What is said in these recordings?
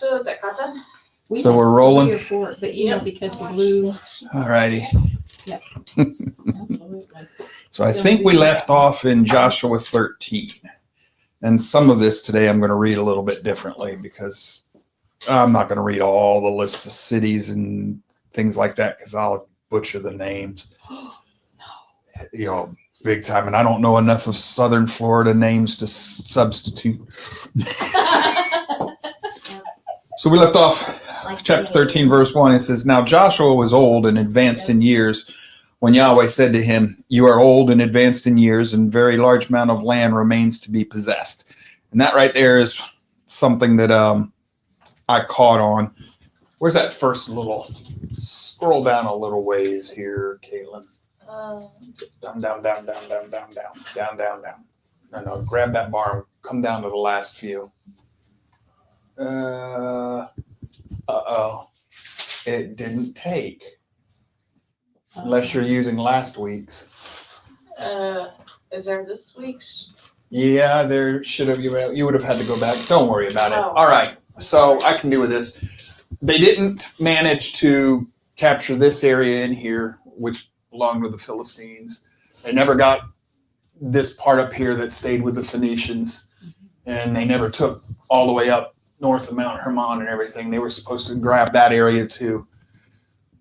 So that got done? So we're rolling? 3 or 4, but because the blue. All righty. Yep. Absolutely. So I think we left off in Joshua 13. And some of this today I'm going to read a little bit differently because I'm not going to read all the lists of cities and things like that because I'll butcher the names. No. Big time. And I don't know enough of Southern Florida names to substitute. So we left off chapter 13, verse 1. It says, Now Joshua was old and advanced in years when Yahweh said to him, You are old and advanced in years, and very large amount of land remains to be possessed. And that right there is something that I caught on. Where's that first little? Scroll down a little ways here, Caitlin. Down. No, grab that bar and come down to the last few. It didn't take. Unless you're using last week's. Is there this week's? Yeah, there should have. You would have had to go back. Don't worry about it. All right. So I can do with this. They didn't manage to capture this area in here, which belonged to the Philistines. They never got this part up here that stayed with the Phoenicians. And they never took all the way up north of Mount Hermon and everything. They were supposed to grab that area too.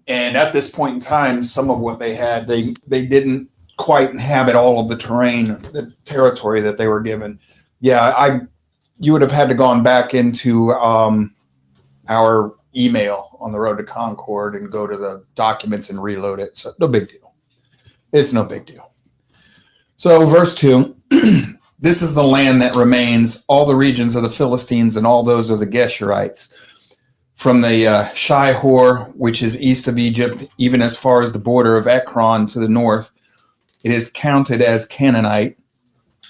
And at this point in time, some of what they had, they didn't quite inhabit all of the terrain, the territory that they were given. Yeah, you would have had to gone back into our email on the road to Concord and go to the documents and reload it. So no big deal. It's no big deal. So verse 2, this is the land that remains, all the regions of the Philistines and all those of the Geshurites, from the Shihor, which is east of Egypt, even as far as the border of Ekron to the north. It is counted as Canaanite.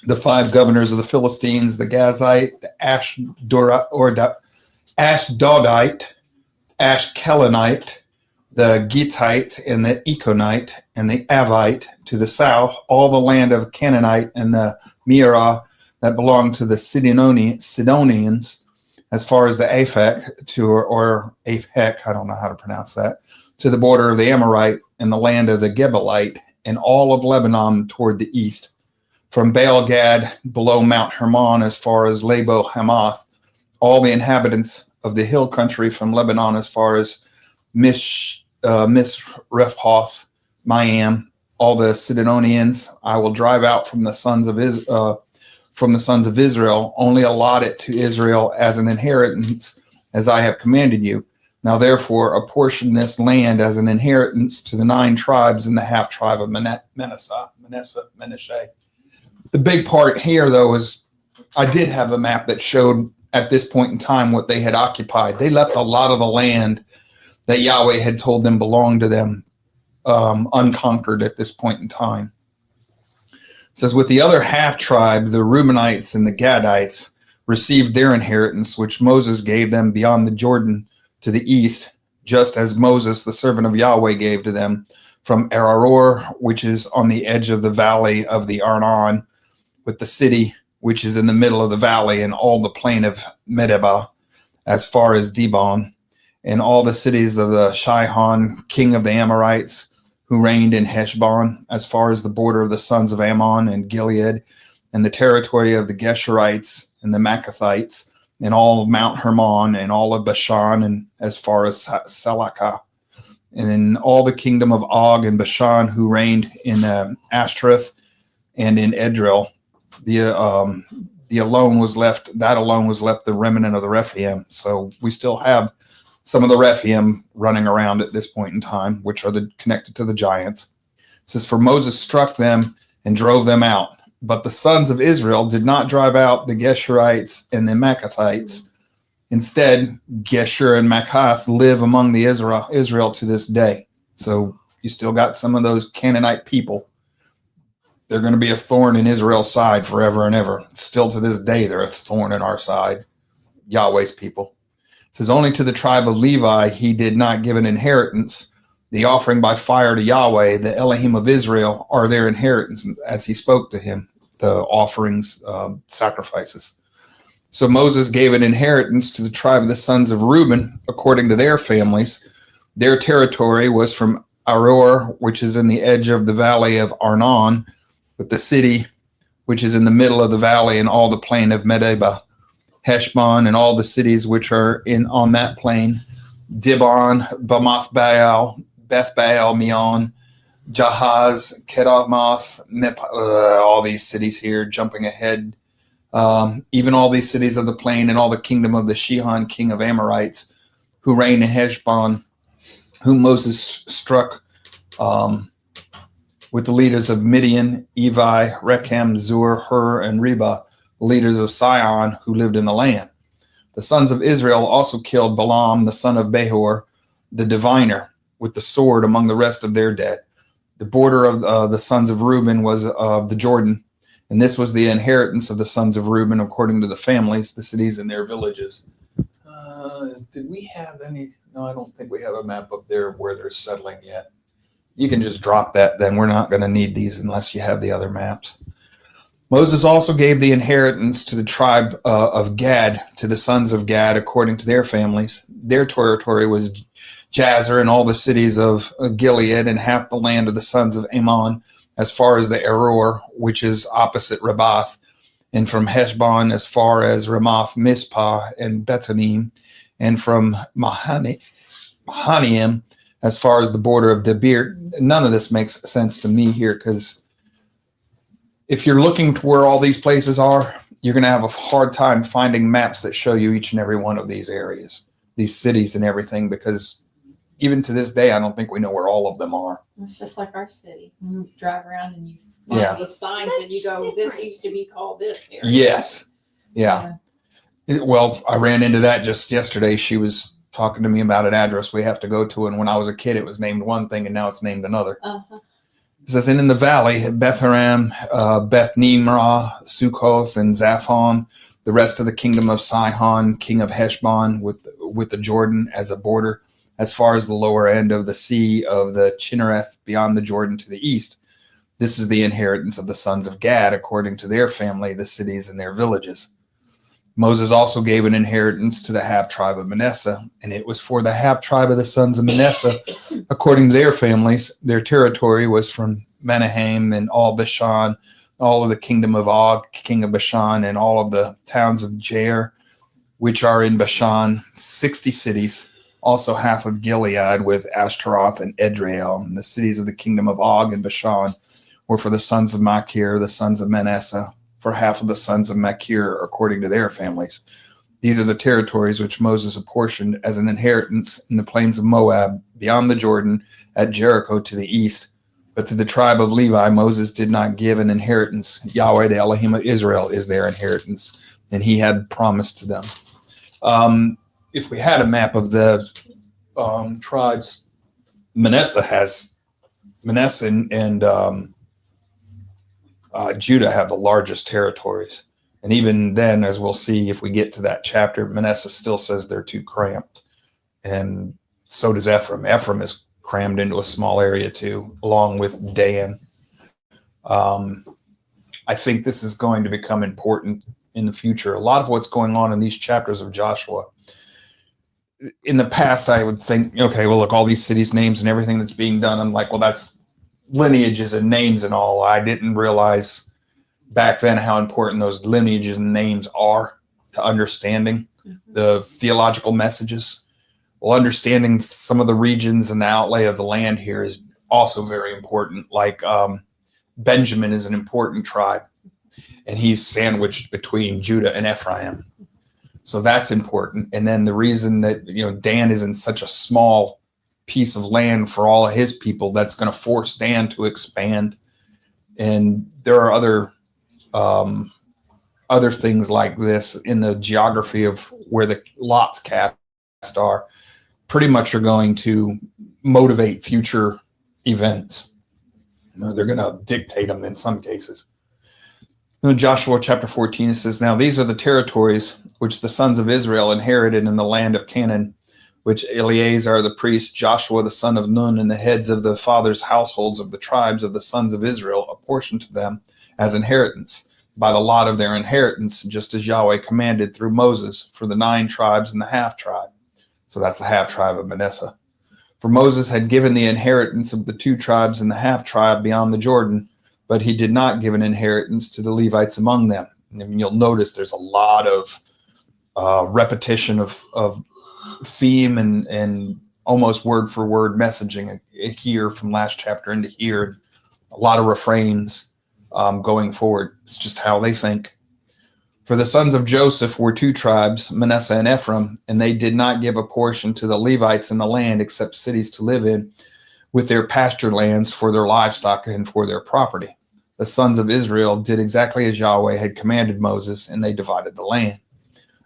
The 5 governors of the Philistines, the Gazite, the Ashdodite, Ashkelonite, the Gittite, and the Econite, and the Avite to the south, all the land of Canaanite and the Mearah that belonged to the Sidonians, as far as the Aphek or Aphek, I don't know how to pronounce that, to the border of the Amorite and the land of the Gebelite, and all of Lebanon toward the east, from Baal Gad below Mount Hermon as far as Labo Hamath, all the inhabitants of the hill country from Lebanon as far as Misrephoth, Mayam, all the Sidonians, I will drive out from the sons of Israel, only allot it to Israel as an inheritance, as I have commanded you. Now therefore apportion this land as an inheritance to the 9 tribes and the half tribe of Manasseh. The big part here, though, is I did have a map that showed at this point in time what they had occupied. They left a lot of the land that Yahweh had told them belonged to them unconquered at this point in time. It says, with the other half tribe, the Reubenites and the Gadites received their inheritance, which Moses gave them beyond the Jordan to the east, just as Moses, the servant of Yahweh, gave to them from Araror, which is on the edge of the valley of the Arnon, with the city, which is in the middle of the valley, and all the plain of Medeba, as far as Dibon, and all the cities of the Shihon, king of the Amorites, who reigned in Heshbon, as far as the border of the sons of Ammon and Gilead, and the territory of the Geshurites and the Maccathites, and all of Mount Hermon, and all of Bashan, and as far as Salakah, and then all the kingdom of Og and Bashan, who reigned in Ashtaroth and in Edril. That alone was left the remnant of the Rephaim. So we still have some of the Rephaim running around at this point in time, which are connected to the giants. It says, for Moses struck them and drove them out. But the sons of Israel did not drive out the Geshurites and the Maccathites. Instead, Geshur and Maccath live among the Israel to this day. So you still got some of those Canaanite people. They're going to be a thorn in Israel's side forever and ever. Still to this day, they're a thorn in our side, Yahweh's people. It says, only to the tribe of Levi he did not give an inheritance. The offering by fire to Yahweh, the Elohim of Israel, are their inheritance, as he spoke to him, the offerings, sacrifices. So Moses gave an inheritance to the tribe of the sons of Reuben according to their families. Their territory was from Aroer, which is in the edge of the valley of Arnon, with the city which is in the middle of the valley, and all the plain of Medeba, Heshbon, and all the cities which are in on that plain, Dibon, Bamoth Baal, Beth Baal, Meon, Jahaz, Kedamoth, all these cities here, jumping ahead, even all these cities of the plain, and all the kingdom of the Shihon, king of Amorites, who reigned in Heshbon, whom Moses struck with the leaders of Midian, Evi, Rechem, Zur, Hur, and Reba, the leaders of Sion, who lived in the land. The sons of Israel also killed Balaam, the son of Behor, the diviner, with the sword among the rest of their dead. The border of the sons of Reuben was the Jordan, and this was the inheritance of the sons of Reuben according to the families, the cities, and their villages. Did we have any? No, I don't think we have a map up there where they're settling yet. You can just drop that then. We're not going to need these unless you have the other maps. Moses also gave the inheritance to the tribe of Gad, to the sons of Gad, according to their families. Their territory was Jazer and all the cities of Gilead, and half the land of the sons of Ammon, as far as the Aroer, which is opposite Rabath, and from Heshbon as far as Ramoth Mizpah and Betanim, and from Mahanaim as far as the border of Debir. None of this makes sense to me here, because if you're looking to where all these places are, you're going to have a hard time finding maps that show you each and every one of these areas, these cities and everything, because even to this day, I don't think we know where all of them are. It's just like our city. You drive around and you find these signs and you go, this used to be called this area. Yes. Yeah. Well, I ran into that just yesterday. She was talking to me about an address we have to go to, and when I was a kid, it was named one thing, and now it's named another. It says, and in the valley, Beth Haram, Beth Nimrah, Sukkoth, and Zaphon, the rest of the kingdom of Sihon, king of Heshbon, with the Jordan as a border, as far as the lower end of the sea of the Chinnereth beyond the Jordan to the east. This is the inheritance of the sons of Gad, according to their family, the cities and their villages. Moses also gave an inheritance to the half-tribe of Manasseh, and it was for the half-tribe of the sons of Manasseh, according to their families. Their territory was from Menahem and all Bashan, all of the kingdom of Og, king of Bashan, and all of the towns of Jair, which are in Bashan, 60 cities, also half of Gilead with Ashtaroth and Edreel. And the cities of the kingdom of Og and Bashan were for the sons of Machir, the sons of Manasseh, for half of the sons of Machir, according to their families. These are the territories which Moses apportioned as an inheritance in the plains of Moab, beyond the Jordan, at Jericho to the east. But to the tribe of Levi, Moses did not give an inheritance. Yahweh, the Elohim of Israel, is their inheritance, and he had promised to them. If we had a map of the tribes, Manasseh and Judah have the largest territories. And even then, as we'll see if we get to that chapter, Manasseh still says they're too cramped. And so does Ephraim. Ephraim is crammed into a small area too, along with Dan. I think this is going to become important in the future. A lot of what's going on in these chapters of Joshua. In the past, I would think, okay, well, look, all these cities' names and everything that's being done, I'm like, well, that's lineages and names and all. I didn't realize back then how important those lineages and names are to understanding the theological messages. Well, understanding some of the regions and the outlay of the land here is also very important. Like Benjamin is an important tribe, and he's sandwiched between Judah and Ephraim. So that's important. And then the reason that, Dan is in such a small piece of land for all of his people, that's going to force Dan to expand. And there are other things like this in the geography of where the lots cast are, pretty much are going to motivate future events. They're going to dictate them in some cases. In Joshua chapter 14, it says, now these are the territories which the sons of Israel inherited in the land of Canaan, which Eleazar the priest, Joshua the son of Nun, and the heads of the fathers' households of the tribes of the sons of Israel apportioned to them as inheritance. by the lot of their inheritance, just as Yahweh commanded through Moses for the 9 tribes and the half tribe. So that's the half tribe of Manasseh. For Moses had given the inheritance of the 2 tribes and the half tribe beyond the Jordan, but he did not give an inheritance to the Levites among them. And you'll notice there's a lot of repetition of theme and almost word for word messaging here from last chapter into here. A lot of refrains going forward. It's just how they think. For the sons of Joseph were 2 tribes, Manasseh and Ephraim, and they did not give a portion to the Levites in the land except cities to live in, with their pasture lands for their livestock and for their property. The sons of Israel did exactly as Yahweh had commanded Moses, and they divided the land.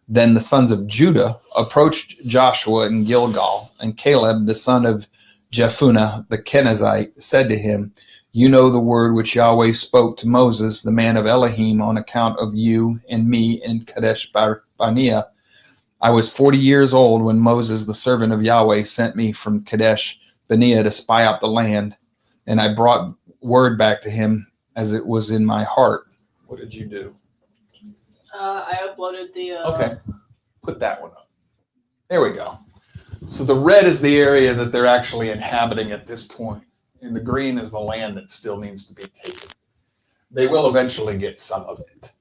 Then the sons of Judah approached Joshua in Gilgal, and Caleb, the son of Jephunneh the Kenizzite, said to him, "You know the word which Yahweh spoke to Moses, the man of Elohim, on account of you and me in Kadesh Barnea. I was 40 years old when Moses, the servant of Yahweh, sent me from Kadesh Barnea to spy out the land, and I brought word back to him as it was in my heart." What did you do? I uploaded the. Okay, put that one up. There we go. So the red is the area that they're actually inhabiting at this point, and the green is the land that still needs to be taken. They will eventually get some of it.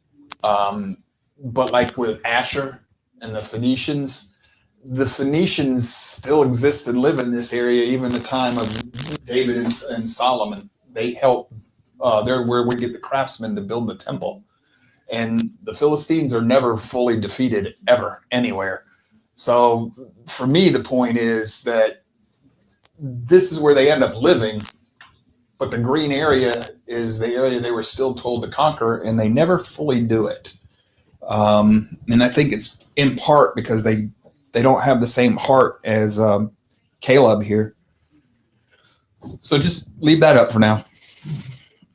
But like with Asher and the Phoenicians still exist and live in this area even the time of David and Solomon. They help, they're where we get the craftsmen to build the temple. And the Philistines are never fully defeated ever, anywhere. So for me, the point is that this is where they end up living, but the green area is the area they were still told to conquer, and they never fully do it. And I think it's in part because they don't have the same heart as Caleb here. So just leave that up for now.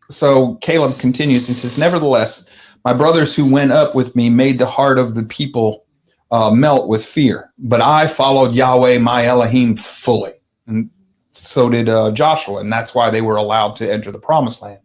So Caleb continues. He says, "Nevertheless, my brothers who went up with me made the heart of the people melt with fear, but I followed Yahweh my Elohim fully." And so did Joshua, and that's why they were allowed to enter the promised land.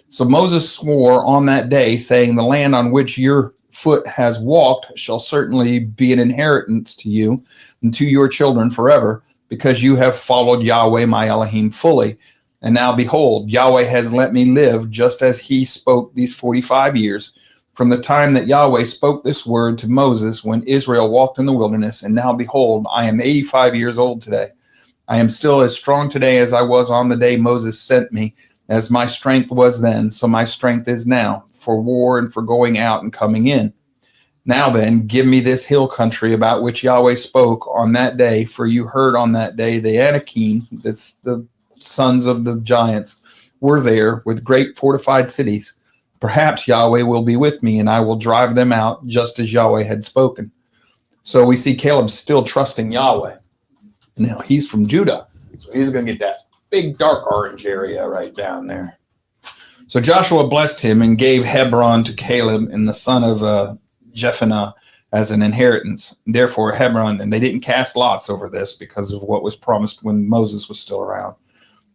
So Moses swore on that day, saying, "The land on which your foot has walked shall certainly be an inheritance to you and to your children forever, because you have followed Yahweh my Elohim fully. And now behold, Yahweh has let me live just as he spoke these 45 years, from the time that Yahweh spoke this word to Moses when Israel walked in the wilderness. And now behold, I am 85 years old today. I am still as strong today as I was on the day Moses sent me, as my strength was then, so my strength is now, for war and for going out and coming in. Now then, give me this hill country about which Yahweh spoke on that day, for you heard on that day the Anakim," that's the sons of the giants, "were there with great fortified cities. Perhaps Yahweh will be with me, and I will drive them out, just as Yahweh had spoken." So we see Caleb still trusting Yahweh. Now, he's from Judah, so he's going to get that big dark orange area right down there. So Joshua blessed him and gave Hebron to Caleb and the son of Jephunneh as an inheritance. Therefore, Hebron, and they didn't cast lots over this because of what was promised when Moses was still around.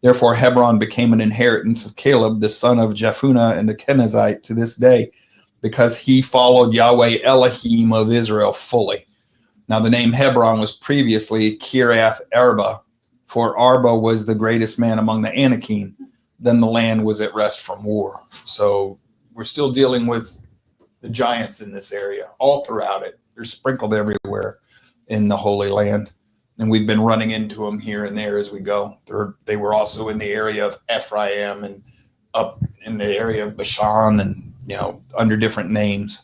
Therefore, Hebron became an inheritance of Caleb, the son of Jephunneh and the Kenizzite, to this day, because he followed Yahweh Elohim of Israel fully. Now, the name Hebron was previously Kiriath Arba, for Arba was the greatest man among the Anakim. Then the land was at rest from war. So we're still dealing with the giants in this area, all throughout it. They're sprinkled everywhere in the Holy Land. And we've been running into them here and there as we go. They were also in the area of Ephraim and up in the area of Bashan and, under different names.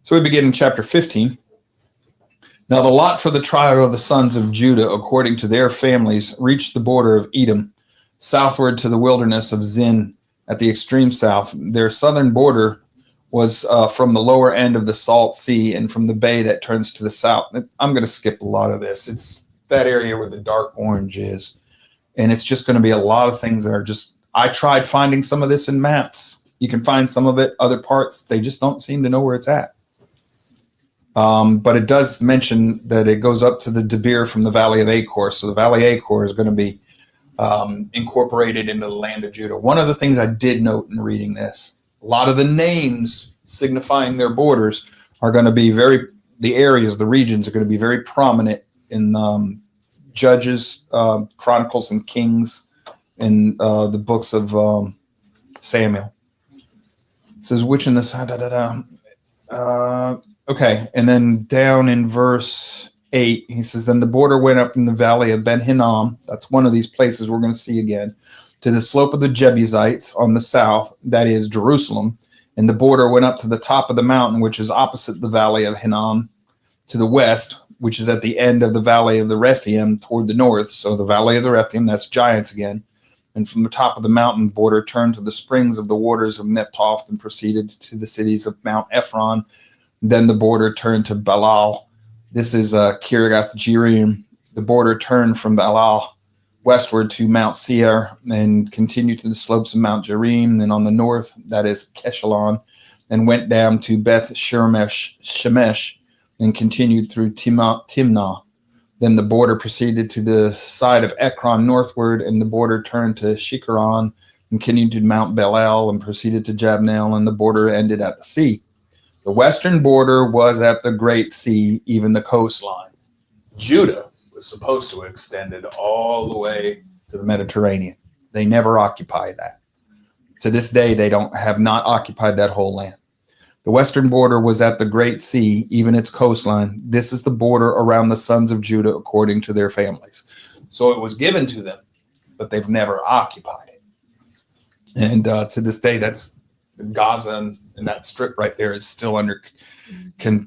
So we begin in chapter 15. Now the lot for the tribe of the sons of Judah, according to their families, reached the border of Edom, southward to the wilderness of Zin at the extreme south. Their southern border was from the lower end of the Salt Sea and from the bay that turns to the south. I'm going to skip a lot of this. It's that area where the dark orange is. And it's just going to be a lot of things that are just, I tried finding some of this in maps. You can find some of it, other parts, they just don't seem to know where it's at. But it does mention that it goes up to the Debir from the Valley of Achor. So the Valley of Achor is going to be incorporated into the land of Judah. One of the things I did note in reading this A lot of the names signifying their borders are going to be the areas, the regions are going to be very prominent in Judges, Chronicles, and Kings, in the books of Samuel. It says, which in this, okay, and then down in verse 8, he says, then the border went up in the valley of Ben Hinnom. That's one of these places we're going to see again, to the slope of the Jebusites on the south, that is Jerusalem. And the border went up to the top of the mountain, which is opposite the valley of Hinnom, to the west, which is at the end of the valley of the Rephaim toward the north. So the valley of the Rephaim, that's giants again. And from the top of the mountain border turned to the springs of the waters of Neptoth and proceeded to the cities of Mount Ephron. Then the border turned to Balal. This is Kiriath Jearim. The border turned from Balal westward to Mount Seir and continued to the slopes of Mount Jearim. And on the north, that is Keshalon, and went down to Beth Shemesh and continued through Timnah. Then the border proceeded to the side of Ekron northward, and the border turned to Shikharon and continued to Mount Belel and proceeded to Jabnel, and the border ended at the sea. The western border was at the Great Sea, even the coastline. Judah was supposed to extend it all the way to the Mediterranean. They never occupied that. To this day, they have not occupied that whole land. The western border was at the Great Sea, even its coastline. This is the border around the sons of Judah according to their families. So it was given to them, but they've never occupied it. And to this day, that's Gaza, and that strip right there is still under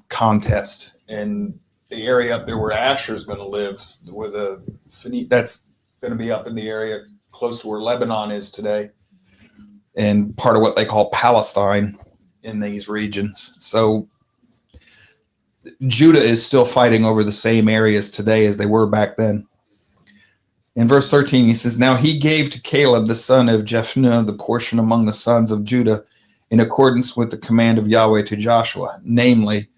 contest. And the area up there where Asher is going to live, where that's going to be up in the area close to where Lebanon is today, and part of what they call Palestine in these regions. So Judah is still fighting over the same areas today as they were back then. In verse 13, he says, now he gave to Caleb, the son of Jephunneh, the portion among the sons of Judah, in accordance with the command of Yahweh to Joshua, namely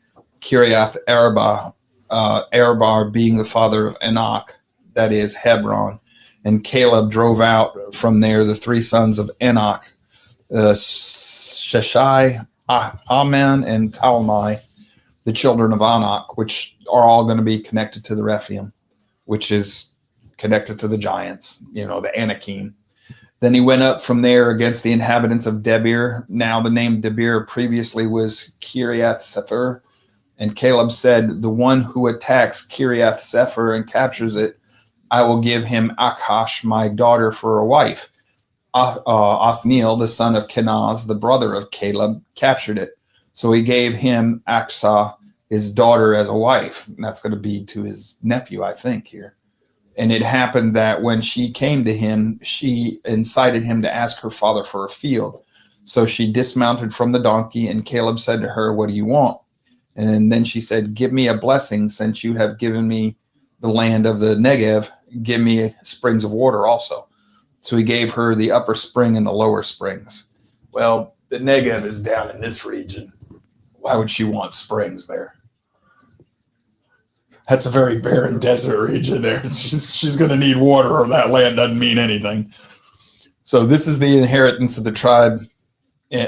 Kiriath Arba, Arbar being the father of Enoch, that is Hebron. And Caleb drove out from there the three sons of Enoch, Sheshai, Aman, and Talmai, the children of Anak, which are all going to be connected to the Rephaim, which is connected to the giants, the Anakim. Then he went up from there against the inhabitants of Debir. Now the name Debir previously was Kiriath Sefer. And Caleb said, the one who attacks Kiriath Sefer and captures it, I will give him Akhash, my daughter, for a wife. Othniel, the son of Kenaz, the brother of Caleb, captured it. So he gave him Aksah, his daughter, as a wife. And that's going to be to his nephew, I think, here. And it happened that when she came to him, she incited him to ask her father for a field. So she dismounted from the donkey, and Caleb said to her, what do you want? And then she said, give me a blessing, since you have given me the land of the Negev. Give me springs of water also. So he gave her the upper spring and the lower springs. Well, the Negev is down in this region. Why would she want springs there? That's a very barren desert region there. She's going to need water, or that land doesn't mean anything. So this is the inheritance of the tribe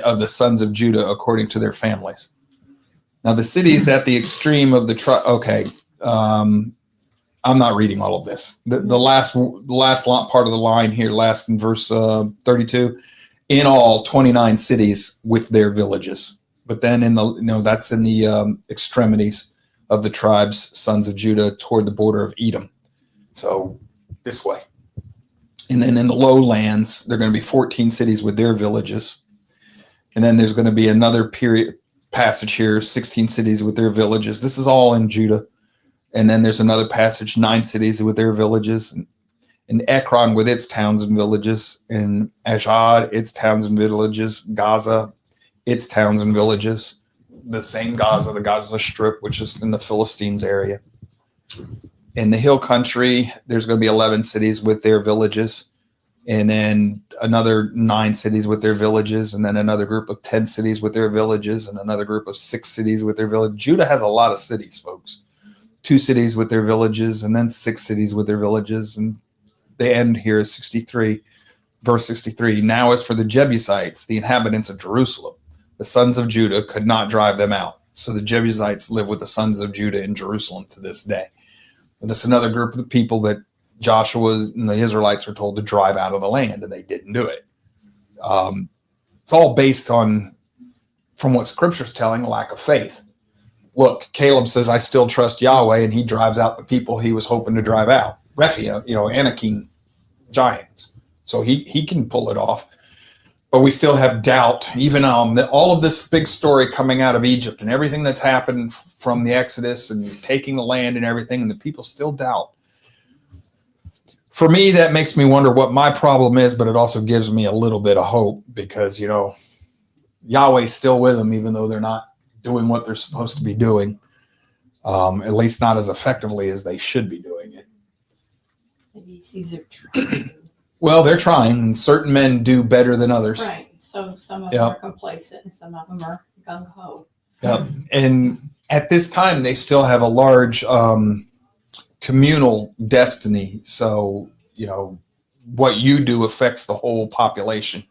of the sons of Judah according to their families. Now the cities at the extreme of the tribe. Okay, I'm not reading all of this. The last part of the line here, last in verse 32. In all, 29 cities with their villages. But then that's in the extremities of the tribes, sons of Judah, toward the border of Edom. So this way. And then in the lowlands, there are going to be 14 cities with their villages. And then there's going to be another passage here, 16 cities with their villages. This is all in Judah. And then there's another passage, 9 cities with their villages. And Ekron with its towns and villages. And Ashdod, its towns and villages. Gaza, its towns and villages. The same Gaza, the Gaza Strip, which is in the Philistines area. In the hill country, there's going to be 11 cities with their villages, and then another 9 cities with their villages, and then another group of 10 cities with their villages, and another group of 6 cities with their village. Judah has a lot of cities, folks. 2 cities with their villages, and then 6 cities with their villages, and the end here is 63, verse 63. Now as for the Jebusites, the inhabitants of Jerusalem, the sons of Judah could not drive them out. So the Jebusites live with the sons of Judah in Jerusalem to this day. And this is another group of the people that Joshua and the Israelites were told to drive out of the land, and they didn't do it. It's all based on, from what Scripture's telling, a lack of faith. Look, Caleb says, I still trust Yahweh, and he drives out the people he was hoping to drive out. Rephaim, Anakim giants. So he can pull it off. But we still have doubt, even on all of this big story coming out of Egypt and everything that's happened from the Exodus and taking the land and everything, and the people still doubt. For me, that makes me wonder what my problem is, but it also gives me a little bit of hope because, Yahweh's still with them, even though they're not doing what they're supposed to be doing, at least not as effectively as they should be doing it. Maybe he sees they're trying. Well, they're trying, and certain men do better than others. Right. So some of them are complacent and some of them are gung-ho. Yep. And at this time, they still have a large communal destiny. So, what you do affects the whole population.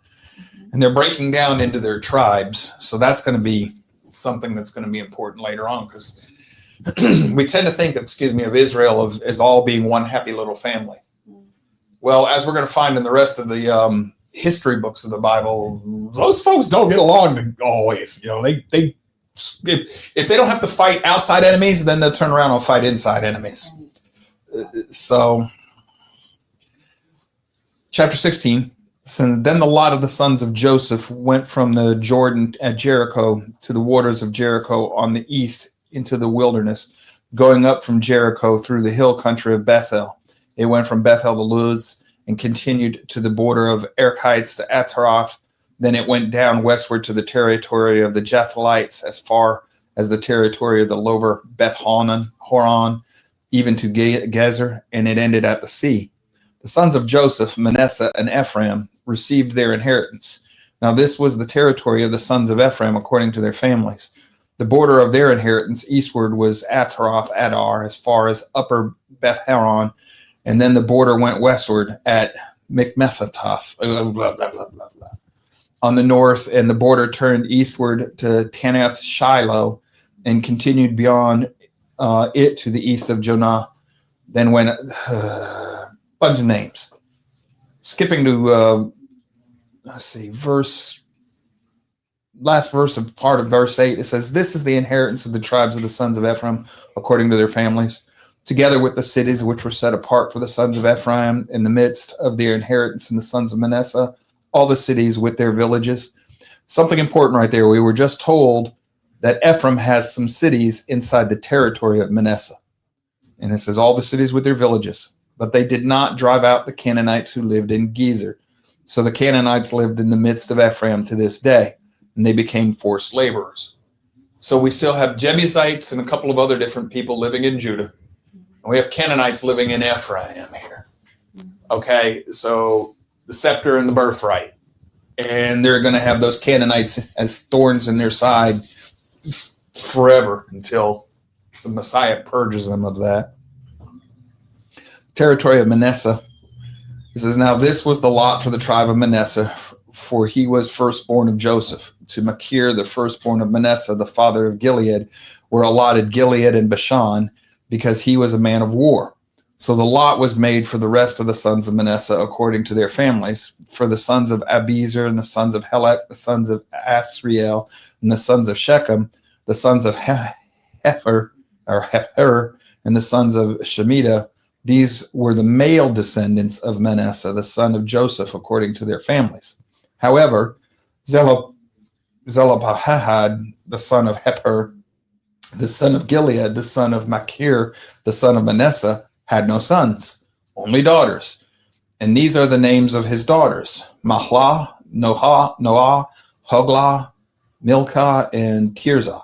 And they're breaking down into their tribes. So that's going to be something that's going to be important later on, because we tend to think, of Israel as all being one happy little family. Well, as we're going to find in the rest of the history books of the Bible, those folks don't get along always. If they don't have to fight outside enemies, then they'll turn around and fight inside enemies. So, chapter 16. So then the lot of the sons of Joseph went from the Jordan at Jericho to the waters of Jericho on the east into the wilderness, going up from Jericho through the hill country of Bethel. It went from Bethel to Luz and continued to the border of Erchites to Ataroth. Then it went down westward to the territory of the Jethalites as far as the territory of the lower Beth Horon, even to Gezer, and it ended at the sea. The sons of Joseph, Manasseh, and Ephraim received their inheritance. Now this was the territory of the sons of Ephraim according to their families. The border of their inheritance eastward was Ataroth Adar as far as upper Beth Horon, and then the border went westward at Mikmethatos on the north, and the border turned eastward to Tanath Shiloh and continued beyond it to the east of Jonah. Then went bunch of names. Skipping to last verse of part of verse 8, it says, "This is the inheritance of the tribes of the sons of Ephraim according to their families, together with the cities which were set apart for the sons of Ephraim in the midst of their inheritance, and the sons of Manasseh, all the cities with their villages." Something important right there. We were just told that Ephraim has some cities inside the territory of Manasseh. And this is all the cities with their villages. But they did not drive out the Canaanites who lived in Gezer. So the Canaanites lived in the midst of Ephraim to this day, and they became forced laborers. So we still have Jebusites and a couple of other different people living in Judah. And we have Canaanites living in Ephraim here. Okay, so the scepter and the birthright. And they're going to have those Canaanites as thorns in their side forever until the Messiah purges them of that. Territory of Manasseh. It says, "Now this was the lot for the tribe of Manasseh, for he was firstborn of Joseph. To Machir, the firstborn of Manasseh, the father of Gilead, were allotted Gilead and Bashan, because he was a man of war. So the lot was made for the rest of the sons of Manasseh according to their families, for the sons of Abiezer and the sons of Helek, the sons of Asriel, and the sons of Shechem, the sons of Hefer, and the sons of Shemitah. These were the male descendants of Manasseh, the son of Joseph, according to their families. However, Zelophehad, the son of Heper, the son of Gilead, the son of Machir, the son of Manasseh, had no sons, only daughters. And these are the names of his daughters: Mahlah, Noah, Hoglah, Milcah, and Tirzah.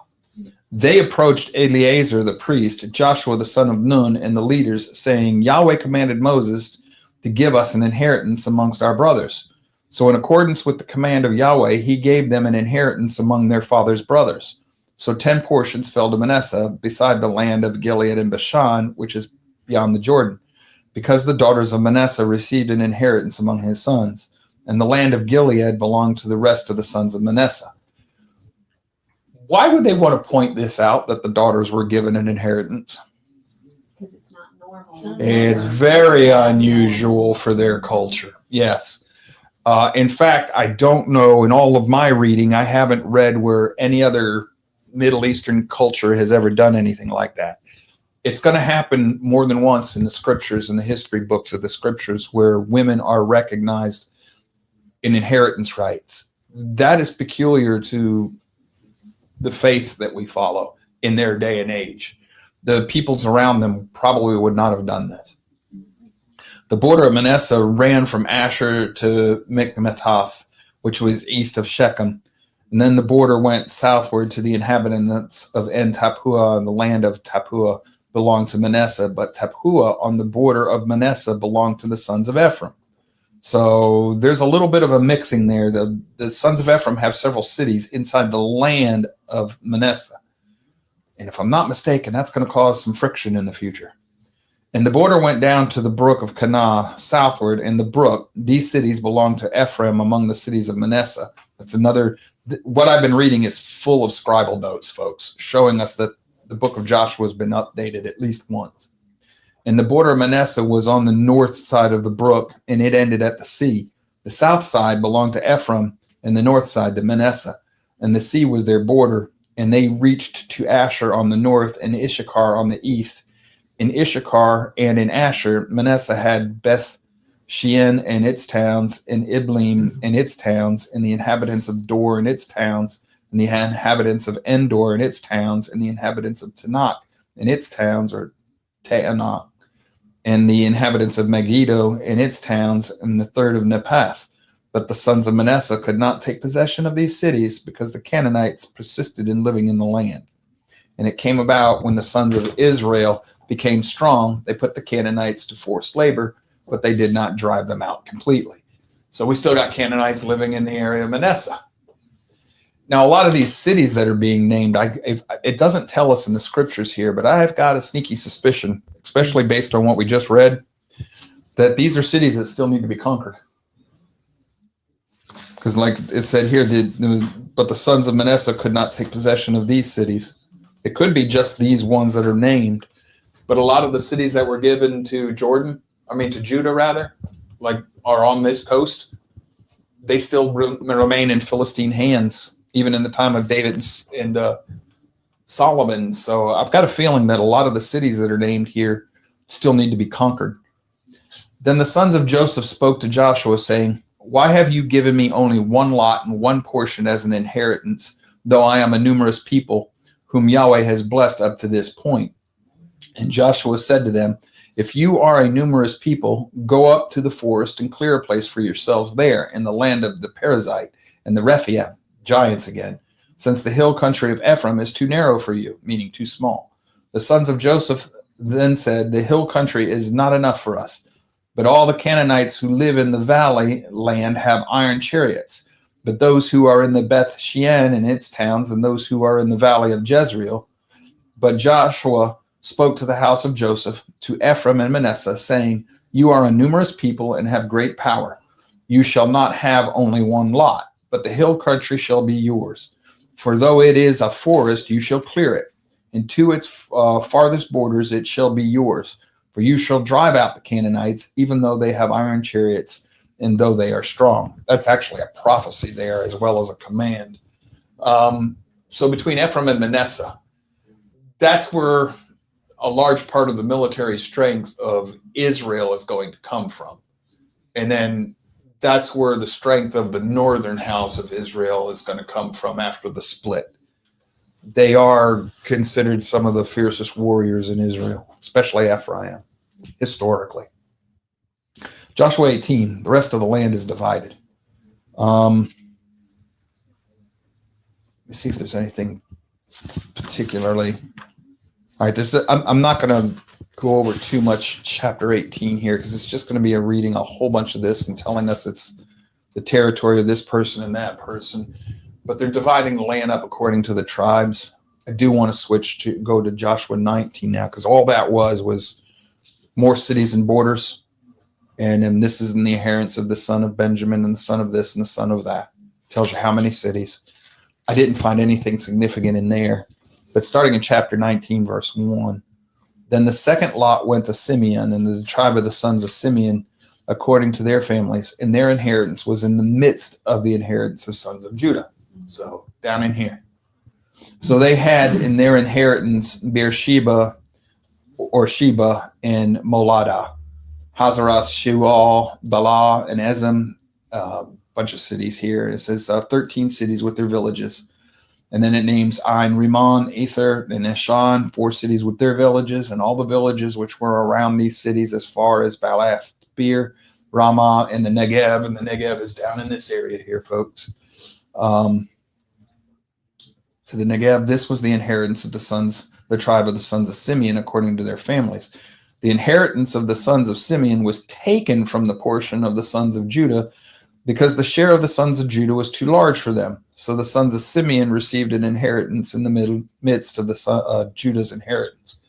They approached Eleazar the priest, Joshua the son of Nun, and the leaders, saying, Yahweh commanded Moses to give us an inheritance amongst our brothers. So in accordance with the command of Yahweh, he gave them an inheritance among their father's brothers. So 10 portions fell to Manasseh, beside the land of Gilead and Bashan, which is beyond the Jordan, because the daughters of Manasseh received an inheritance among his sons, and the land of Gilead belonged to the rest of the sons of Manasseh. Why would they want to point this out, that the daughters were given an inheritance? Because it's not normal. It's very unusual for their culture. Yes. In fact, I don't know, in all of my reading, I haven't read where any other Middle Eastern culture has ever done anything like that. It's going to happen more than once in the scriptures, in the history books of the scriptures, where women are recognized in inheritance rights. That is peculiar to the faith that we follow in their day and age. The peoples around them probably would not have done this. The border of Manasseh ran from Asher to Mikmethath, which was east of Shechem. And then the border went southward to the inhabitants of En Tappuah, and the land of Tappuah belonged to Manasseh, but Tappuah on the border of Manasseh belonged to the sons of Ephraim. So there's a little bit of a mixing there. The sons of Ephraim have several cities inside the land of Manasseh. And if I'm not mistaken, that's going to cause some friction in the future. And the border went down to the brook of Kanah southward, and the brook, these cities belong to Ephraim among the cities of Manasseh. That's another, what I've been reading is full of scribal notes, folks, showing us that the book of Joshua has been updated at least once. And the border of Manasseh was on the north side of the brook, and it ended at the sea. The south side belonged to Ephraim, and the north side to Manasseh. And the sea was their border, and they reached to Asher on the north and Issachar on the east. In Issachar and in Asher, Manasseh had Beth Shean and its towns, and Ibleam and its towns, and the inhabitants of Dor and its towns, and the inhabitants of Endor and its towns, and the inhabitants of Tanakh and its towns, or Taanach, and the inhabitants of Megiddo and its towns, and the third of Nepath. But the sons of Manasseh could not take possession of these cities, because the Canaanites persisted in living in the land. And it came about when the sons of Israel became strong, they put the Canaanites to forced labor, but they did not drive them out completely. So we still got Canaanites living in the area of Manasseh. Now, a lot of these cities that are being named, it doesn't tell us in the scriptures here, but I have got a sneaky suspicion, especially based on what we just read, that these are cities that still need to be conquered. Because like it said here, but the sons of Manasseh could not take possession of these cities. It could be just these ones that are named, but a lot of the cities that were given to Judah rather, like are on this coast, they still remain in Philistine hands, even in the time of David and Solomon. So I've got a feeling that a lot of the cities that are named here still need to be conquered. Then the sons of Joseph spoke to Joshua, saying, "Why have you given me only one lot and one portion as an inheritance, though I am a numerous people, whom Yahweh has blessed up to this point?" And Joshua said to them, "If you are a numerous people, go up to the forest and clear a place for yourselves there in the land of the Perizzite and the Rephaim, giants again, since the hill country of Ephraim is too narrow for you," meaning too small. The sons of Joseph then said, "The hill country is not enough for us, but all the Canaanites who live in the valley land have iron chariots. But those who are in the Beth Shean and its towns, and those who are in the valley of Jezreel." But Joshua spoke to the house of Joseph, to Ephraim and Manasseh, saying, "You are a numerous people and have great power. You shall not have only one lot, but the hill country shall be yours. For though it is a forest, you shall clear it, and to its farthest borders it shall be yours. For you shall drive out the Canaanites, even though they have iron chariots, and though they are strong." That's actually a prophecy there as well as a command. So between Ephraim and Manasseh, that's where a large part of the military strength of Israel is going to come from. And then that's where the strength of the northern house of Israel is going to come from after the split. They are considered some of the fiercest warriors in Israel, especially Ephraim, historically. Joshua 18, the rest of the land is divided. Let me see if there's anything particularly. All right, I'm not going to go over too much chapter 18 here, because it's just going to be reading a whole bunch of this and telling us it's the territory of this person and that person. But they're dividing the land up according to the tribes. I do want to go to Joshua 19 now, because all that was more cities and borders. And then this is in the inheritance of the son of Benjamin and the son of this and the son of that. Tells you how many cities. I didn't find anything significant in there. But starting in chapter 19, verse 1, then the second lot went to Simeon, and the tribe of the sons of Simeon, according to their families, and their inheritance was in the midst of the inheritance of sons of Judah. So down in here. So they had in their inheritance Beersheba or Sheba and Molada, Hazarath, Shual, Bala, and Ezem, bunch of cities here. It says 13 cities with their villages. And then it names Ain, Rimmon, Ether, and Eshan, 4 cities with their villages, and all the villages which were around these cities as far as Baalath, Beer, Ramah, and the Negev. And the Negev is down in this area here, folks. To the Negev, this was the inheritance of the tribe of the sons of Simeon, according to their families. The inheritance of the sons of Simeon was taken from the portion of the sons of Judah, because the share of the sons of Judah was too large for them. So the sons of Simeon received an inheritance in the midst of the Judah's inheritance.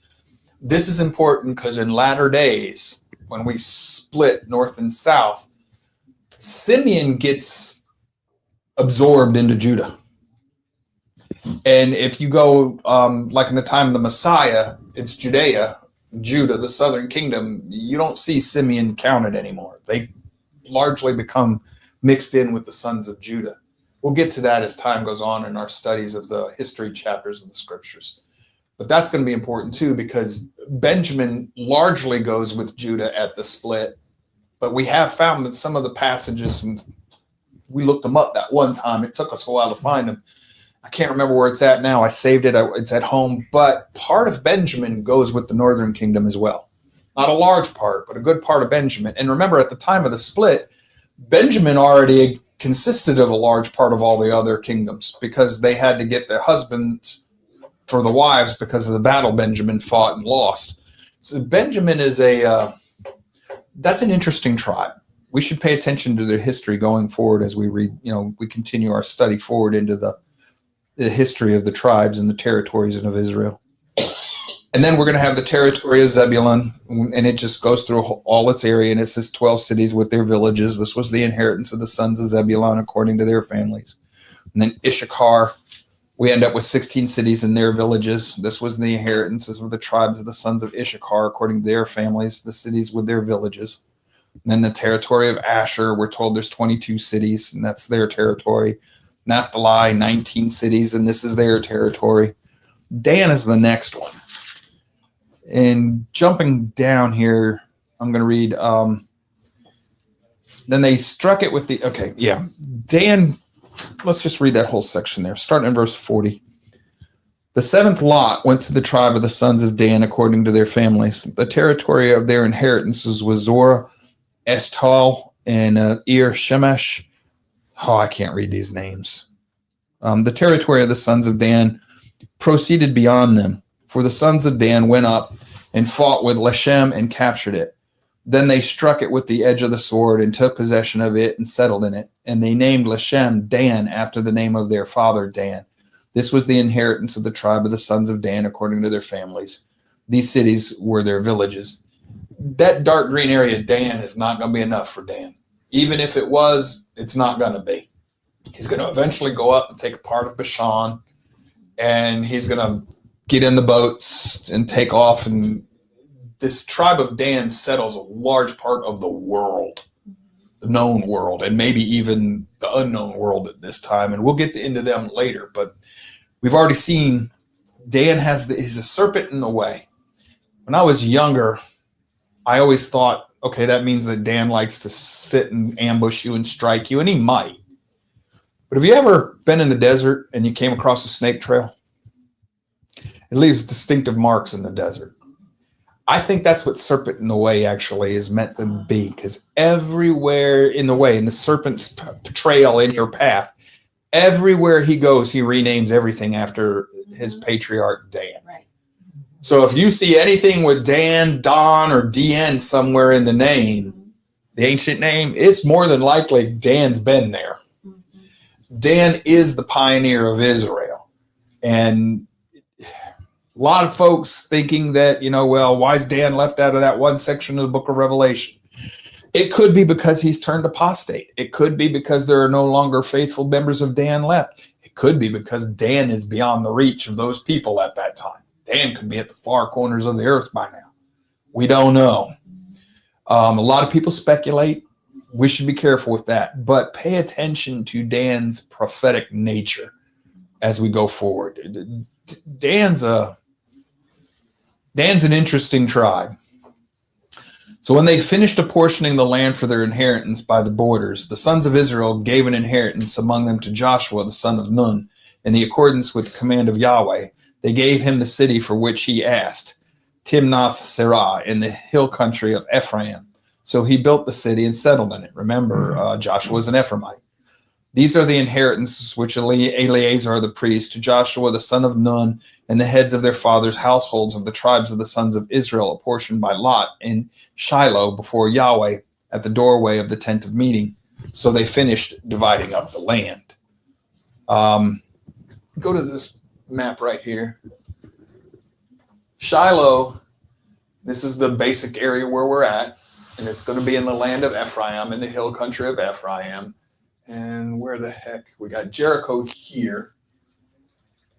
This is important because in latter days, when we split north and south, Simeon gets absorbed into Judah. And if you go, like in the time of the Messiah, it's Judah, the southern kingdom. You don't see Simeon counted anymore. They largely become mixed in with the sons of Judah. We'll get to that as time goes on in our studies of the history chapters of the scriptures. But that's going to be important too, because Benjamin largely goes with Judah at the split. But we have found that some of the passages, and we looked them up that one time, it took us a while to find them. I can't remember where it's at now. I saved it. It's at home. But part of Benjamin goes with the northern kingdom as well. Not a large part, but a good part of Benjamin. And remember, at the time of the split, Benjamin already consisted of a large part of all the other kingdoms, because they had to get their husbands for the wives because of the battle Benjamin fought and lost. So Benjamin is that's an interesting tribe. We should pay attention to their history going forward as we read, we continue our study forward into the history of the tribes and the territories of Israel. And then we're going to have the territory of Zebulun, and it just goes through all its area, and it says 12 cities with their villages. This was the inheritance of the sons of Zebulun according to their families. And then Issachar, we end up with 16 cities and their villages. This was the inheritances of the tribes of the sons of Issachar according to their families, the cities with their villages. And then the territory of Asher, we're told there's 22 cities, and that's their territory. Naphtali, 19 cities, and this is their territory. Dan is the next one. And jumping down here, I'm going to read, then they struck it with Dan, let's just read that whole section there, starting in verse 40. The seventh lot went to the tribe of the sons of Dan according to their families. The territory of their inheritances was Zorah, Eshtal, and Ir Shemesh. Oh, I can't read these names. The territory of the sons of Dan proceeded beyond them. For the sons of Dan went up and fought with Leshem and captured it. Then they struck it with the edge of the sword and took possession of it and settled in it. And they named Leshem Dan after the name of their father Dan. This was the inheritance of the tribe of the sons of Dan according to their families. These cities were their villages. That dark green area, Dan, is not going to be enough for Dan. Even if it was, it's not going to be. He's going to eventually go up and take a part of Bashan, and he's going to get in the boats and take off, and this tribe of Dan settles a large part of the world, the known world, and maybe even the unknown world at this time, and we'll get into them later. But we've already seen Dan he's a serpent in the way. When I was younger, I always thought, okay, that means that Dan likes to sit and ambush you and strike you, and he might. But have you ever been in the desert and you came across a snake trail? It leaves distinctive marks in the desert. I think that's what serpent in the way actually is meant to be, because everywhere in the way, in the serpent's trail in your path, everywhere he goes, he renames everything after his patriarch Dan. Right. So if you see anything with Dan, Don, or DN somewhere in the name, the ancient name, it's more than likely Dan's been there. Dan is the pioneer of Israel. And a lot of folks thinking that, why is Dan left out of that one section of the book of Revelation? It could be because he's turned apostate. It could be because there are no longer faithful members of Dan left. It It could be because Dan is beyond the reach of those people at that time. Dan could be at the far corners of the earth by now. We don't know. A lot of people speculate. We should be careful with that, but pay attention to Dan's prophetic nature as we go forward. Dan's an interesting tribe. So when they finished apportioning the land for their inheritance by the borders, the sons of Israel gave an inheritance among them to Joshua, the son of Nun, in the accordance with the command of Yahweh. They gave him the city for which he asked, Timnath-Serah, in the hill country of Ephraim. So he built the city and settled in it. Remember, Joshua was an Ephraimite. These are the inheritances which Eleazar the priest, to Joshua the son of Nun, and the heads of their fathers' households of the tribes of the sons of Israel, apportioned by lot in Shiloh before Yahweh at the doorway of the tent of meeting. So they finished dividing up the land. Go to this map right here. Shiloh, this is the basic area where we're at, and it's going to be in the land of Ephraim, in the hill country of Ephraim. And where the heck? We got Jericho here.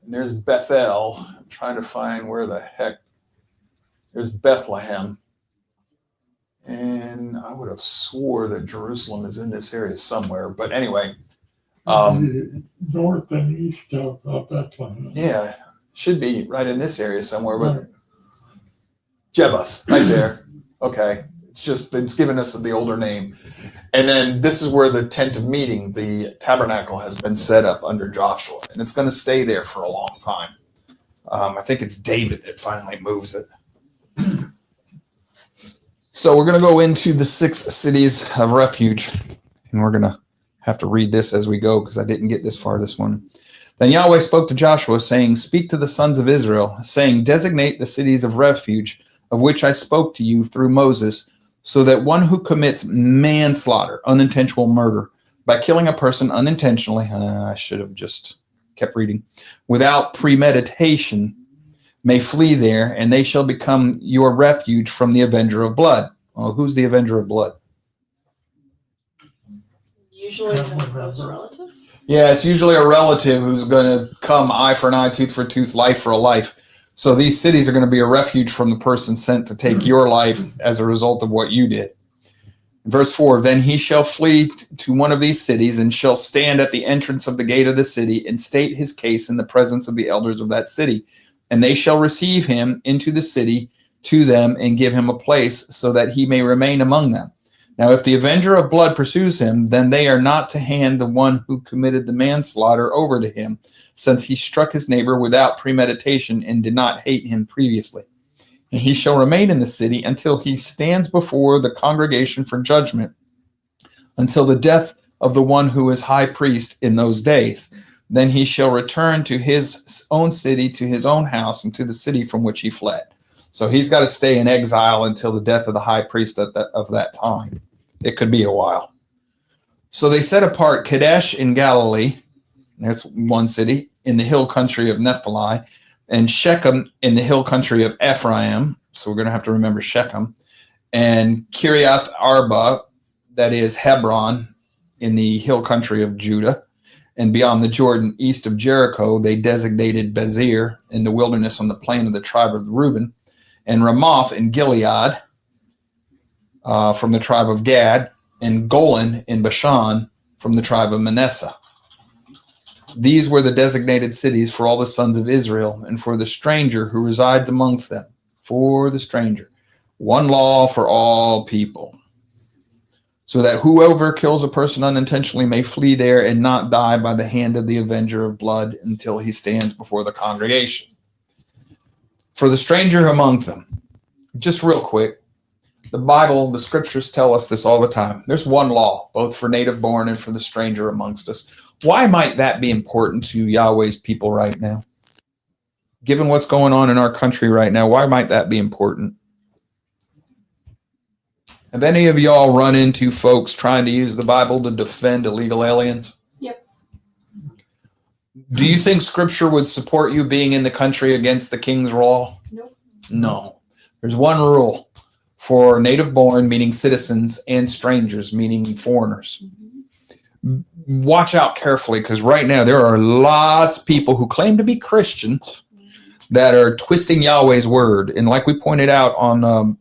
And there's Bethel. I'm trying to find where the heck. There's Bethlehem. And I would have swore that Jerusalem is in this area somewhere. But anyway. North and east of Bethlehem. Yeah, should be right in this area somewhere. But right. Jebus, right there. Okay. It's given us the older name. And then this is where the tent of meeting, the tabernacle, has been set up under Joshua. And it's going to stay there for a long time. I think it's David that finally moves it. So we're going to go into the 6 cities of refuge. And we're going to have to read this as we go because I didn't get this far this morning. Then Yahweh spoke to Joshua, saying, Speak to the sons of Israel, saying, Designate the cities of refuge, of which I spoke to you through Moses, so that one who commits manslaughter, unintentional murder, by killing a person unintentionally, I should have just kept reading, without premeditation, may flee there, and they shall become your refuge from the avenger of blood. Well, who's the avenger of blood? Usually a relative. Yeah, it's usually a relative who's going to come eye for an eye, tooth for a tooth, life for a life. So these cities are going to be a refuge from the person sent to take your life as a result of what you did. Verse 4, Then he shall flee to one of these cities and shall stand at the entrance of the gate of the city and state his case in the presence of the elders of that city. And they shall receive him into the city to them and give him a place so that he may remain among them. Now, if the avenger of blood pursues him, then they are not to hand the one who committed the manslaughter over to him, since he struck his neighbor without premeditation and did not hate him previously. And he shall remain in the city until he stands before the congregation for judgment, until the death of the one who is high priest in those days. Then he shall return to his own city, to his own house, and to the city from which he fled. So he's got to stay in exile until the death of the high priest of that time. It could be a while. So they set apart Kadesh in Galilee, that's one city, in the hill country of Naphtali, and Shechem in the hill country of Ephraim. So we're going to have to remember Shechem. And Kiriath Arba, that is Hebron, in the hill country of Judah. And beyond the Jordan, east of Jericho, they designated Bezer in the wilderness on the plain of the tribe of Reuben, and Ramoth in Gilead from the tribe of Gad, and Golan in Bashan from the tribe of Manasseh. These were the designated cities for all the sons of Israel, and for the stranger who resides amongst them. For the stranger. One law for all people. So that whoever kills a person unintentionally may flee there and not die by the hand of the avenger of blood until he stands before the congregation. For the stranger among them. Just real quick, the Bible, the scriptures tell us this all the time. There's one law, both for native born and for the stranger amongst us. Why might that be important to Yahweh's people right now? Given what's going on in our country right now, why might that be important? Have any of y'all run into folks trying to use the Bible to defend illegal aliens? Yep. Do you think scripture would support you being in the country against the king's law? Nope. No. There's one rule for native born, meaning citizens, and strangers, meaning foreigners. Mm-hmm. watch out carefully, because right now there are lots of people who claim to be Christians that are twisting Yahweh's word. And like we pointed out on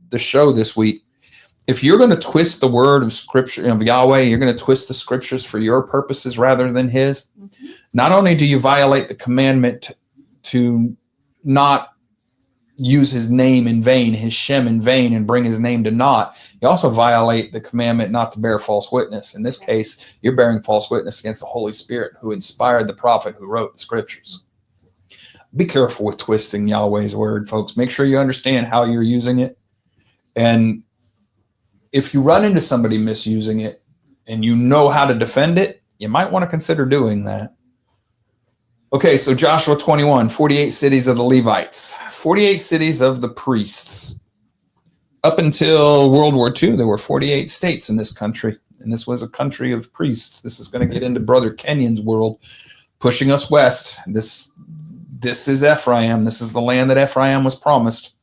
the show this week, if you're going to twist the word of scripture of Yahweh, you're going to twist the scriptures for your purposes rather than his. Not only do you violate the commandment to not use his name in vain, his Shem in vain, and bring his name to naught, you also violate the commandment not to bear false witness. In this case, you're bearing false witness against the Holy Spirit who inspired the prophet who wrote the scriptures. Be careful with twisting Yahweh's word, folks. Make sure you understand how you're using it. And if you run into somebody misusing it and you know how to defend it, you might want to consider doing that. Okay, so Joshua 21, 48 cities of the Levites, 48 cities of the priests. Up until World War II, there were 48 states in this country, and this was a country of priests. This is going to get into Brother Kenyon's world, pushing us west. This is Ephraim. This is the land that Ephraim was promised.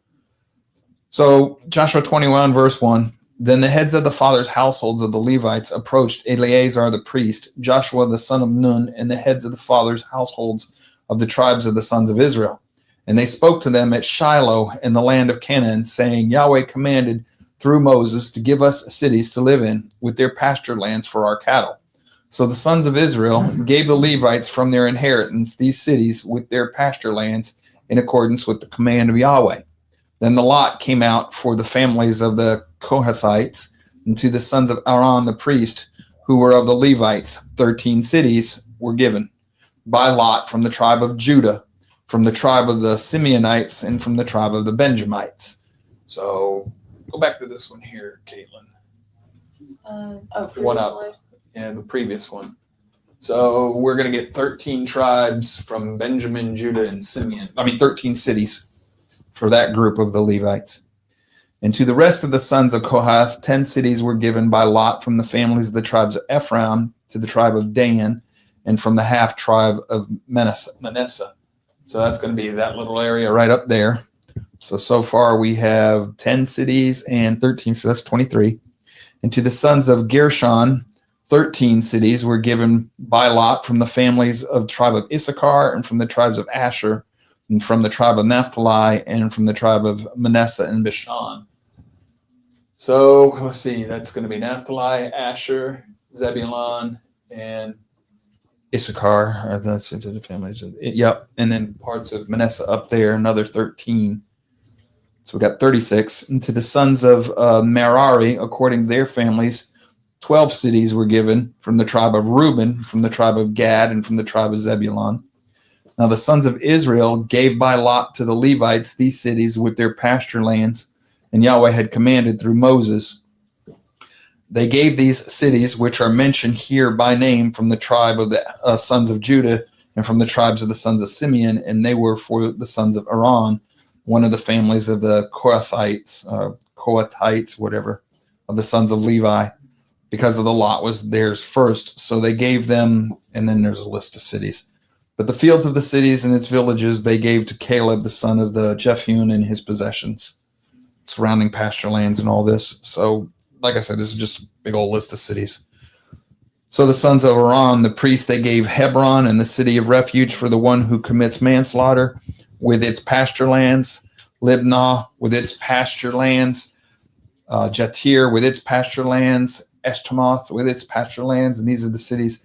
So Joshua 21, verse 1. Then the heads of the fathers' households of the Levites approached Eleazar the priest, Joshua the son of Nun, and the heads of the fathers' households of the tribes of the sons of Israel. And they spoke to them at Shiloh in the land of Canaan, saying, Yahweh commanded through Moses to give us cities to live in, with their pasture lands for our cattle. So the sons of Israel gave the Levites from their inheritance these cities with their pasture lands in accordance with the command of Yahweh. Then the lot came out for the families of the Kohathites, and to the sons of Aaron the priest, who were of the Levites, 13 cities were given by lot from the tribe of Judah, from the tribe of the Simeonites, and from the tribe of the Benjamites. So go back to this one here, Caitlin. One up. Previously. Yeah, the previous one. So we're going to get 13 tribes from Benjamin, Judah, and Simeon. 13 cities for that group of the Levites. And to the rest of the sons of Kohath, 10 cities were given by lot from the families of the tribes of Ephraim, to the tribe of Dan, and from the half tribe of Manasseh. So that's going to be that little area right up there. So far we have 10 cities and 13, so that's 23. And to the sons of Gershon, 13 cities were given by lot from the families of the tribe of Issachar, and from the tribes of Asher, and from the tribe of Naphtali, and from the tribe of Manasseh and Bashan. So let's see, that's going to be Naphtali, Asher, Zebulun, and Issachar. That's into the families. Yep. And then parts of Manasseh up there, another 13. So we got 36. And to the sons of Merari, according to their families, 12 cities were given from the tribe of Reuben, from the tribe of Gad, and from the tribe of Zebulun. Now the sons of Israel gave by lot to the Levites these cities with their pasture lands, and Yahweh had commanded through Moses. They gave these cities, which are mentioned here by name, from the tribe of the sons of Judah, and from the tribes of the sons of Simeon, and they were for the sons of Aaron, one of the families of the Kohathites, whatever, of the sons of Levi, because of the lot was theirs first. So they gave them, and then there's a list of cities. But the fields of the cities and its villages they gave to Caleb, the son of the Jephunneh, and his possessions, surrounding pasture lands and all this. So, like I said, this is just a big old list of cities. So the sons of Aaron, the priest, they gave Hebron and the city of refuge for the one who commits manslaughter, with its pasture lands, Libnah with its pasture lands, Jatir with its pasture lands, Eshtemoth with its pasture lands, and these are the cities.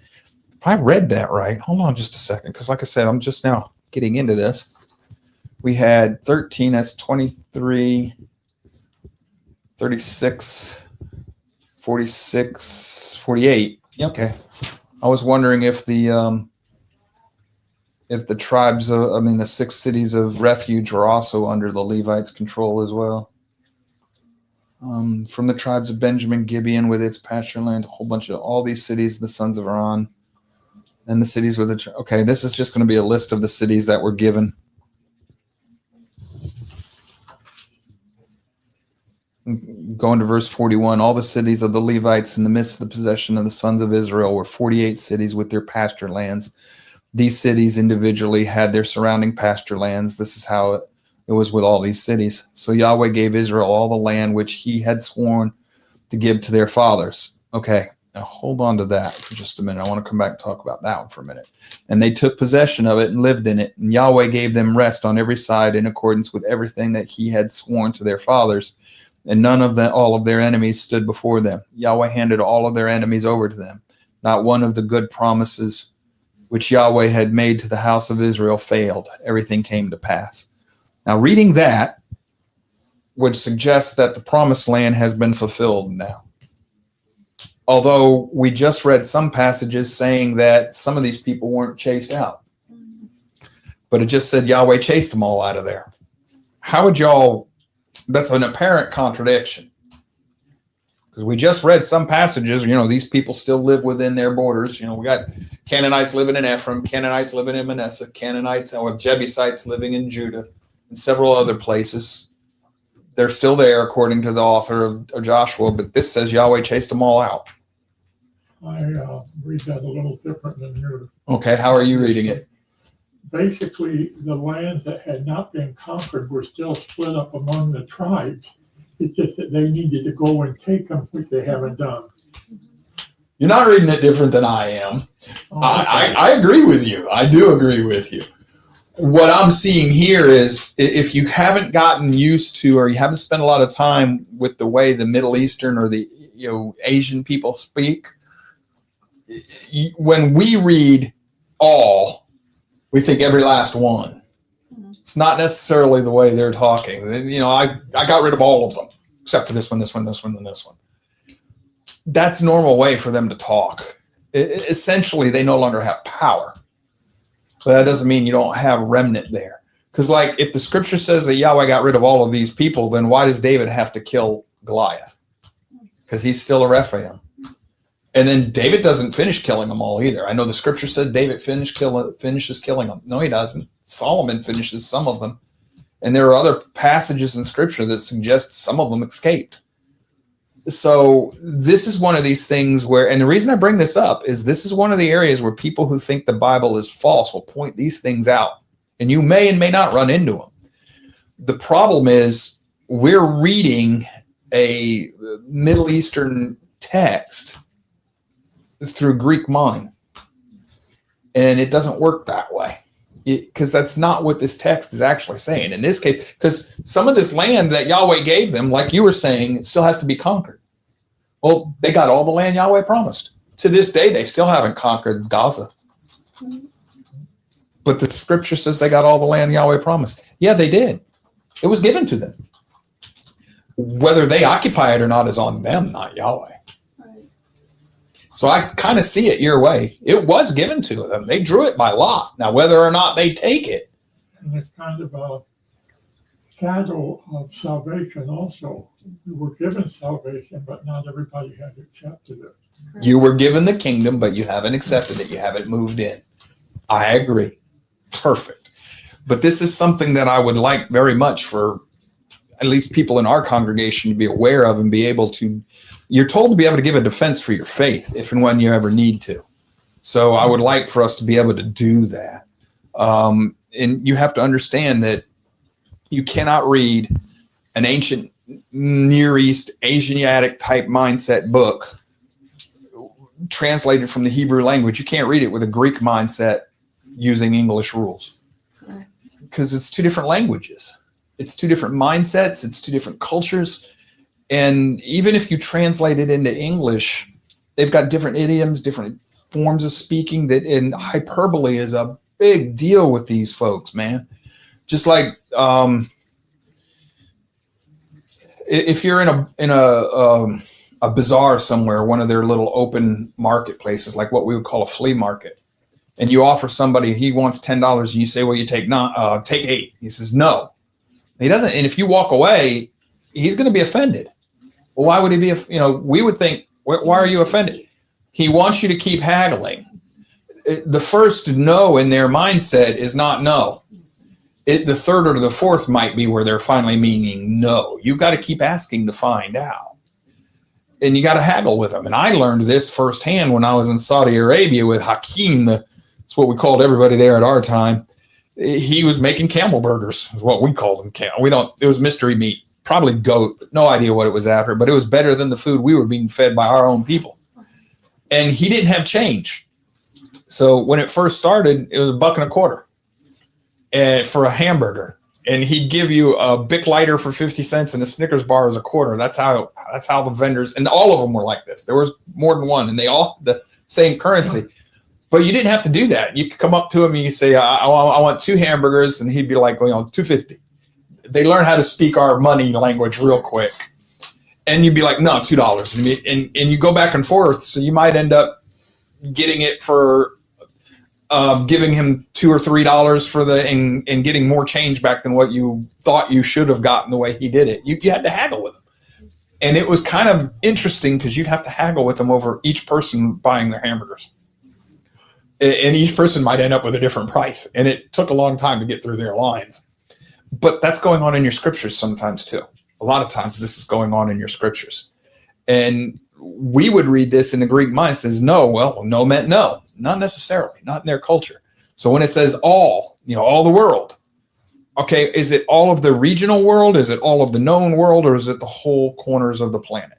If I read that right, hold on just a second, because like I said, I'm just now getting into this. We had 13, that's 23, 36, 46, 48. Okay. I was wondering if the tribes, the 6 cities of refuge were also under the Levites' control as well. From the tribes of Benjamin, Gibeon with its pasture land, a whole bunch of all these cities, the sons of Aaron, and the cities with the. Okay, this is just going to be a list of the cities that were given. Going to verse 41, all the cities of the Levites in the midst of the possession of the sons of Israel were 48 cities with their pasture lands. These cities individually had their surrounding pasture lands. This is how it was with all these cities. So Yahweh gave Israel all the land which he had sworn to give to their fathers. Okay, Now hold on to that for just a minute. I want to come back and talk about that one for a minute. And they took possession of it and lived in it. And Yahweh gave them rest on every side in accordance with everything that he had sworn to their fathers. And none of them, all of their enemies stood before them. Yahweh handed all of their enemies over to them. Not one of the good promises which Yahweh had made to the house of Israel failed. Everything came to pass. Now, reading that would suggest that the promised land has been fulfilled now. Although we just read some passages saying that some of these people weren't chased out. But it just said Yahweh chased them all out of there. How would y'all, that's an apparent contradiction. Because we just read some passages, these people still live within their borders. We got Canaanites living in Ephraim, Canaanites living in Manasseh, Canaanites or Jebusites living in Judah, and several other places. They're still there, according to the author of Joshua, but this says Yahweh chased them all out. I read that a little different than yours. Okay, how are you reading it? Basically, the lands that had not been conquered were still split up among the tribes. It's just that they needed to go and take them, which they haven't done. You're not reading it different than I am. Oh, I agree with you. I do agree with you. What I'm seeing here is if you haven't gotten used to or you haven't spent a lot of time with the way the Middle Eastern or the Asian people speak, when we read all, we think every last one. It's not necessarily the way they're talking. I got rid of all of them except for this one, this one, this one, and this one. That's a normal way for them to talk. Essentially, they no longer have power. But that doesn't mean you don't have a remnant there. Because if the scripture says that Yahweh got rid of all of these people, then why does David have to kill Goliath? Because he's still a Rephaim. And then David doesn't finish killing them all either. I know the scripture said David finishes killing them. No, he doesn't. Solomon finishes some of them. And there are other passages in scripture that suggest some of them escaped. So this is one of these things where, and the reason I bring this up is this is one of the areas where people who think the Bible is false will point these things out. And you may and may not run into them. The problem is we're reading a Middle Eastern text through Greek mind. And it doesn't work that way. Because that's not what this text is actually saying. In this case, because some of this land that Yahweh gave them, like you were saying, it still has to be conquered. Well, they got all the land Yahweh promised. To this day, they still haven't conquered Gaza. But the scripture says they got all the land Yahweh promised. Yeah, they did. It was given to them. Whether they occupy it or not is on them, not Yahweh. So I kind of see it your way. It was given to them. They drew it by lot. Now, whether or not they take it. And it's kind of a shadow of salvation also. You were given salvation, but not everybody has accepted it. You were given the kingdom, but you haven't accepted it. You haven't moved in. I agree. Perfect. But this is something that I would like very much for at least people in our congregation to be aware of and be able to. You're told to be able to give a defense for your faith if and when you ever need to. So I would like for us to be able to do that. And you have to understand that you cannot read an ancient Near East Asiatic type mindset book translated from the Hebrew language. You can't read it with a Greek mindset using English rules because it's two different languages. It's two different mindsets. It's two different cultures. And even if you translate it into English, they've got different idioms, different forms of speaking and hyperbole is a big deal with these folks, man. Just like if you're in a bazaar somewhere, one of their little open marketplaces, like what we would call a flea market, and you offer somebody, he wants $10, and you say, well, you take 8. He says, no. He doesn't. And if you walk away, he's going to be offended. Well, why would he be? We would think, why are you offended? He wants you to keep haggling. The first no in their mindset is not no. The third or the fourth might be where they're finally meaning no. You've got to keep asking to find out. And you got to haggle with them. And I learned this firsthand when I was in Saudi Arabia with Hakeem. That's what we called everybody there at our time. He was making camel burgers, is what we called them. It was mystery meat, probably goat, no idea what it was after, but it was better than the food we were being fed by our own people. And he didn't have change. So when it first started, it was $1.25 for a hamburger. And he'd give you a Bic lighter for 50 cents and a Snickers bar as a quarter. That's how the vendors, and all of them were like this. There was more than one, and they all had the same currency. But you didn't have to do that. You could come up to him and you say, I want 2 hamburgers, and he'd be like, well, $2.50. They learn how to speak our money language real quick. And you'd be like, no, $2. And you go back and forth. So you might end up getting it for giving him $2 or $3 for and getting more change back than what you thought you should have gotten the way he did it. You had to haggle with him. And it was kind of interesting because you'd have to haggle with them over each person buying their hamburgers. And each person might end up with a different price. And it took a long time to get through their lines. But that's going on in your scriptures sometimes too. A lot of times this is going on in your scriptures. And we would read this in the Greek mind, says no. Well, no meant no. Not necessarily, not in their culture. So when it says all, all the world, okay, is it all of the regional world? Is it all of the known world? Or is it the whole corners of the planet?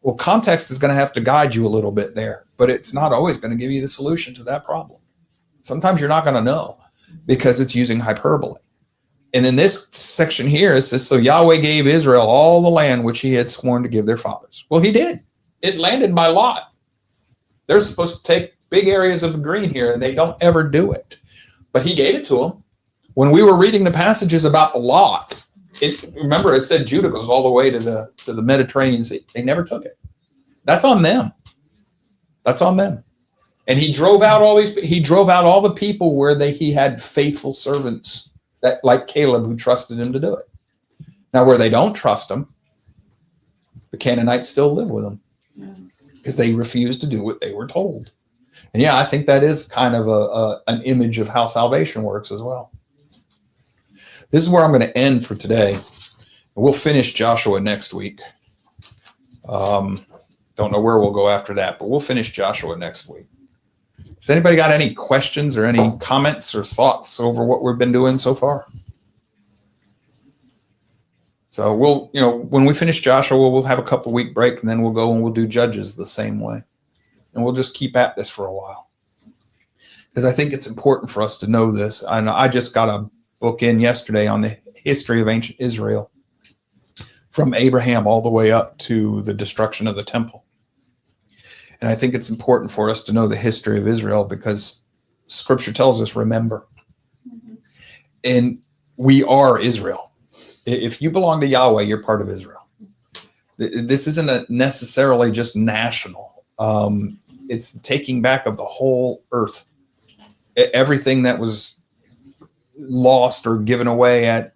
Well, context is going to have to guide you a little bit there, but it's not always going to give you the solution to that problem. Sometimes you're not going to know because it's using hyperbole. And in this section here, it says, so Yahweh gave Israel all the land which he had sworn to give their fathers. Well, he did. It landed by lot. They're supposed to take big areas of the green here, and they don't ever do it. But he gave it to them. When we were reading the passages about the lot, remember it said Judah goes all the way to the Mediterranean Sea. They never took it. That's on them. That's on them. And he drove out all the people where he had faithful servants that, like Caleb, who trusted him to do it. Now, where they don't trust him, the Canaanites still live with them because they refuse to do what they were told. And yeah, I think that is kind of an image of how salvation works as well. This is where I'm going to end for today. We'll finish Joshua next week. Don't know where we'll go after that, but we'll finish Joshua next week. Has anybody got any questions or any comments or thoughts over what we've been doing so far? So we'll, when we finish Joshua, we'll have a couple week break, and then we'll go and we'll do Judges the same way. And we'll just keep at this for a while. Because I think it's important for us to know this. And I just got a book in yesterday on the history of ancient Israel from Abraham all the way up to the destruction of the temple. And I think it's important for us to know the history of Israel because Scripture tells us, remember. Mm-hmm. And we are Israel. If you belong to Yahweh, you're part of Israel. This isn't necessarily just national. It's the taking back of the whole earth. Everything that was lost or given away at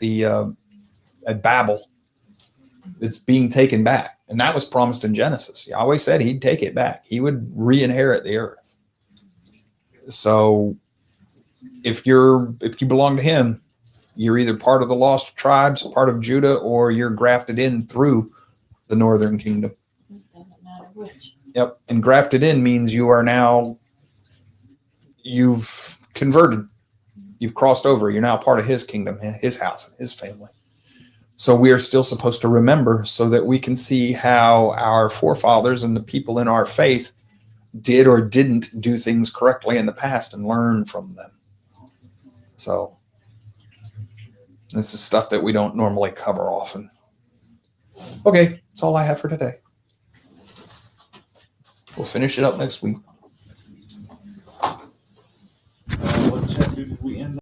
Babel, it's being taken back. And that was promised in Genesis. Yahweh said he'd take it back. He would re-inherit the earth. So if you belong to him, you're either part of the lost tribes, part of Judah, or you're grafted in through the northern kingdom. It doesn't matter which. Yep. And grafted in means you've converted. You've crossed over. You're now part of his kingdom, his house, his family. So we are still supposed to remember so that we can see how our forefathers and the people in our faith did or didn't do things correctly in the past and learn from them. So this is stuff that we don't normally cover often. Okay, that's all I have for today. We'll finish it up next week.